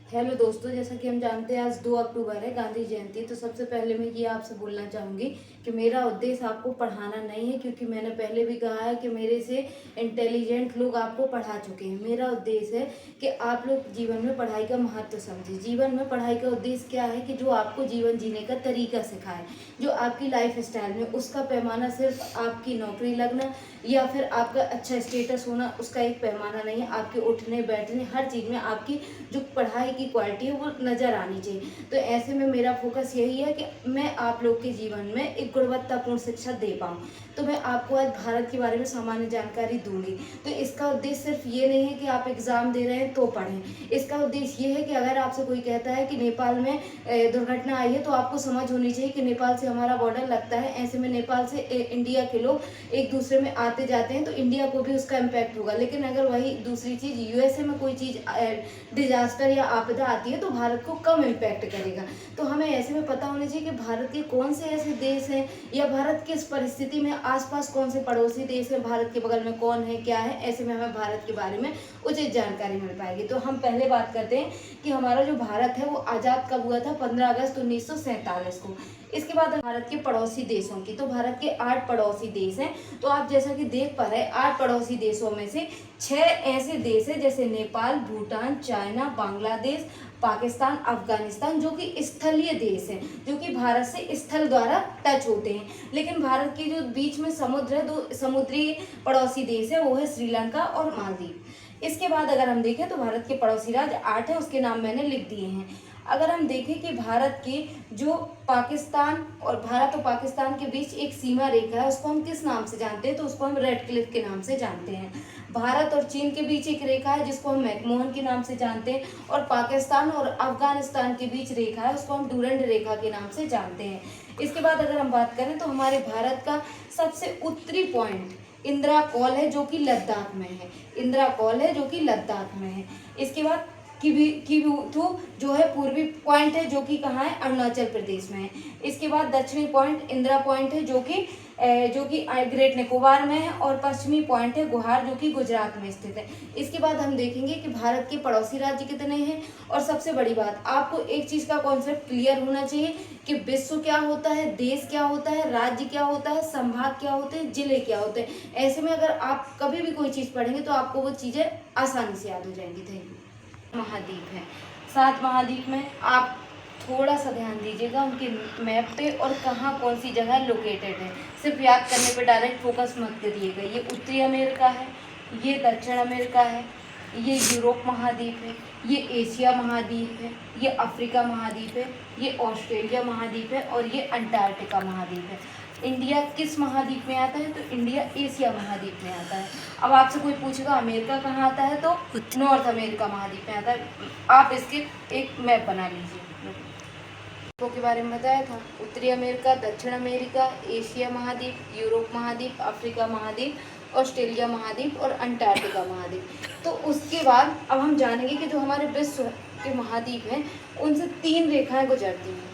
Hello दोस्तों, जैसा कि हम जानते हैं आज 2 अक्टूबर है गांधी जयंती। तो सबसे पहले मैं ये आपसे बोलना चाहूँगी कि मेरा उद्देश्य आपको पढ़ाना नहीं है, क्योंकि मैंने पहले भी कहा है कि मेरे से इंटेलिजेंट लोग आपको पढ़ा चुके हैं। मेरा उद्देश्य है कि आप लोग जीवन में पढ़ाई का महत्व समझें। जीवन में पढ़ाई का उद्देश्य क्या है कि जो आपको जीवन जीने का तरीका सिखाए, जो आपकी लाइफ स्टाइल में उसका पैमाना सिर्फ आपकी नौकरी लगना या फिर आपका अच्छा स्टेटस होना उसका एक पैमाना नहीं है। आपके उठने बैठने हर चीज़ में आपकी जो पढ़ाई की क्वालिटी है वो नज़र आनी चाहिए। तो ऐसे में मेरा फोकस यही है कि मैं आप लोग के जीवन में एक गुणवत्तापूर्ण शिक्षा दे पाऊँ। तो मैं आपको आज भारत के बारे में सामान्य जानकारी दूंगी। तो इसका उद्देश्य सिर्फ ये नहीं है कि आप एग्ज़ाम दे रहे हैं तो पढ़ें। इसका उद्देश्य ये है कि अगर आपसे कोई कहता है कि नेपाल में दुर्घटना आई है, तो आपको समझ होनी चाहिए कि नेपाल से हमारा बॉर्डर लगता है। ऐसे में नेपाल से इंडिया के लोग एक दूसरे में आते जाते हैं, तो इंडिया को भी उसका इम्पैक्ट होगा। लेकिन अगर वही दूसरी चीज़ यूएसए में कोई चीज़ डिजास्टर या आपदा आती है तो भारत को कम इम्पैक्ट करेगा। तो हमें ऐसे में पता होना चाहिए कि भारत के कौन से ऐसे देश हैं या भारत किस परिस्थिति में आसपास कौन से पड़ोसी देश हैं, भारत के बगल में कौन है, क्या है। ऐसे में हमें भारत के बारे में उचित जानकारी मिल पाएगी। तो हम पहले बात करते हैं कि हमारा जो भारत है वो आज़ाद कब हुआ था। 15 अगस्त 1947 को। इसके बाद भारत के पड़ोसी देशों की, तो भारत के 8 पड़ोसी देश हैं। तो आप जैसा कि देख पा रहे हैं 8 पड़ोसी देशों में से 6 ऐसे देश हैं जैसे नेपाल, भूटान, चाइना, बांग्लादेश, पाकिस्तान, अफगानिस्तान, जो कि स्थलीय देश हैं, जो कि भारत से स्थल द्वारा टच होते हैं। लेकिन भारत के जो बीच में समुद्र है, 2 समुद्री पड़ोसी देश है, वो है श्रीलंका और मालदीव। इसके बाद अगर हम देखें तो भारत के पड़ोसी राज्य 8 है, उसके नाम मैंने लिख दिए हैं। अगर हम देखें कि भारत की जो पाकिस्तान और भारत और पाकिस्तान के बीच एक सीमा रेखा है, उसको हम किस नाम से जानते हैं, तो उसको हम रेड क्लिफ के नाम से जानते हैं। भारत और चीन के बीच एक रेखा है जिसको हम मैकमोहन के नाम से जानते हैं, और पाकिस्तान और अफगानिस्तान के बीच रेखा है उसको हम डूरंड रेखा के नाम से जानते हैं। इसके बाद अगर हम बात करें तो हमारे भारत का सबसे उत्तरी पॉइंट इंदिरा कॉल है, जो कि लद्दाख में है। इंदिरा कॉल है जो कि लद्दाख में है। इसके बाद किबुथु जो है पूर्वी पॉइंट है, जो कि कहाँ है, अरुणाचल प्रदेश में है। इसके बाद दक्षिणी पॉइंट इंदिरा पॉइंट है, जो कि ग्रेट निकोबार में है, और पश्चिमी पॉइंट है गुहार, जो कि गुजरात में स्थित है। इसके बाद हम देखेंगे कि भारत के पड़ोसी राज्य कितने हैं। और सबसे बड़ी बात, आपको एक चीज़ का कॉन्सेप्ट क्लियर होना चाहिए कि विश्व क्या होता है, देश क्या होता है, राज्य क्या होता है, संभाग क्या होते हैं, जिले क्या होते हैं। ऐसे में अगर आप कभी भी कोई चीज़ पढ़ेंगे तो आपको वो चीज़ें आसानी से याद हो जाएंगी। Thank you. महाद्वीप है। 7 महाद्वीप में आप थोड़ा सा ध्यान दीजिएगा उनके मैप पे, और कहाँ कौन सी जगह लोकेटेड है। सिर्फ याद करने पे डायरेक्ट फोकस मत करिएगा। ये उत्तरी अमेरिका है, ये दक्षिण अमेरिका है, ये यूरोप महाद्वीप है, ये एशिया महाद्वीप है, ये अफ्रीका महाद्वीप है, ये ऑस्ट्रेलिया महाद्वीप है, और ये अंटार्कटिका महाद्वीप है। इंडिया किस महाद्वीप में आता है, तो इंडिया एशिया महाद्वीप में आता है। अब आपसे कोई पूछेगा अमेरिका कहाँ आता है, तो नॉर्थ अमेरिका महाद्वीप में आता है। आप इसके एक मैप बना लीजिए। के बारे में बताया था, उत्तरी अमेरिका, दक्षिण अमेरिका, एशिया महाद्वीप, यूरोप महाद्वीप, अफ्रीका महाद्वीप, ऑस्ट्रेलिया महाद्वीप और अंटार्कटिका महाद्वीप। तो उसके बाद अब हम जानेंगे कि जो हमारे विश्व के महाद्वीप हैं उनसे 3 रेखाएं गुजरती हैं।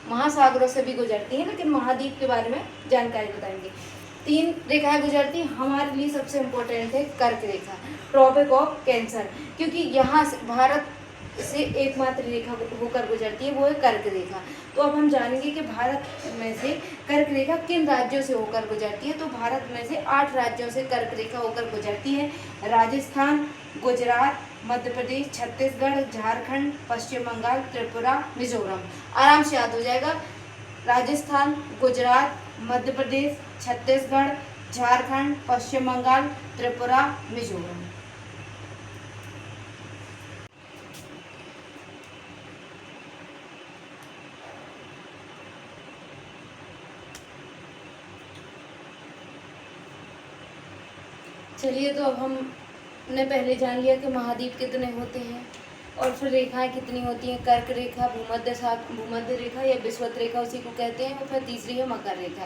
महासागरों से भी गुजरती हैं, लेकिन महाद्वीप के बारे में जानकारी बताएंगे। 3 रेखाएं गुजरती हैं। हमारे लिए सबसे इम्पोर्टेंट है कर्क रेखा, ट्रॉपिक ऑफ कैंसर, क्योंकि यहाँ से भारत से एकमात्र रेखा होकर गुजरती है, वो है कर्क रेखा। तो अब हम जानेंगे कि भारत में से कर्क रेखा किन राज्यों से होकर गुजरती है। तो भारत में से 8 राज्यों से कर्क रेखा होकर गुजरती है। राजस्थान, गुजरात, मध्य प्रदेश, छत्तीसगढ़, झारखंड, पश्चिम बंगाल, त्रिपुरा, मिजोरम। आराम से याद हो जाएगा। राजस्थान, गुजरात, मध्य प्रदेश, छत्तीसगढ़, झारखंड, पश्चिम बंगाल, त्रिपुरा, मिजोरम। चलिए, तो अब हमने पहले जान लिया कि महाद्वीप कितने होते हैं और फिर रेखाएं कितनी होती हैं। कर्क रेखा, भूमध्य रेखा या विषुवत रेखा उसी को कहते हैं, और फिर तीसरी है मकर रेखा।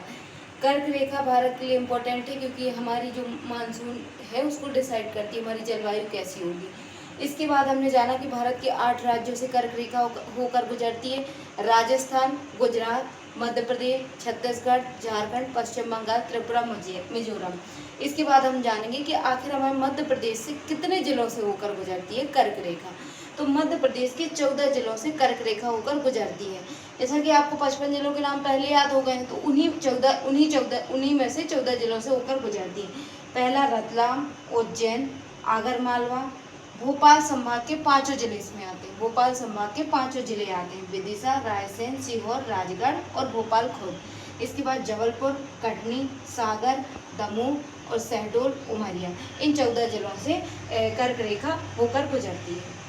कर्क रेखा भारत के लिए इम्पोर्टेंट है क्योंकि हमारी जो मानसून है उसको डिसाइड करती है, हमारी जलवायु कैसी होगी। इसके बाद हमने जाना कि भारत के 8 राज्यों से कर्क रेखा होकर गुजरती है। राजस्थान, गुजरात, मध्य प्रदेश, छत्तीसगढ़, झारखंड, पश्चिम बंगाल, त्रिपुरा, मिजोरम। इसके बाद हम जानेंगे कि आखिर हमारे मध्य प्रदेश से कितने जिलों से होकर गुजरती है कर्क रेखा। तो मध्य प्रदेश के 14 जिलों से कर्क रेखा होकर गुजरती है। जैसा कि आपको 55 जिलों के नाम पहले याद हो गए हैं, तो उन्हीं में से 14 जिलों से होकर गुजरती है। पहला रतलाम, उज्जैन, आगरमालवा, भोपाल संभाग के 5 जिले इसमें आते हैं। भोपाल संभाग के 5 जिले आते हैं, विदिशा, रायसेन, सीहोर, राजगढ़ और भोपाल खुर्द। इसके बाद जबलपुर, कटनी, सागर, दमोह और शहडोल, उमरिया, इन 14 जिलों से कर्क रेखा होकर गुजरती है।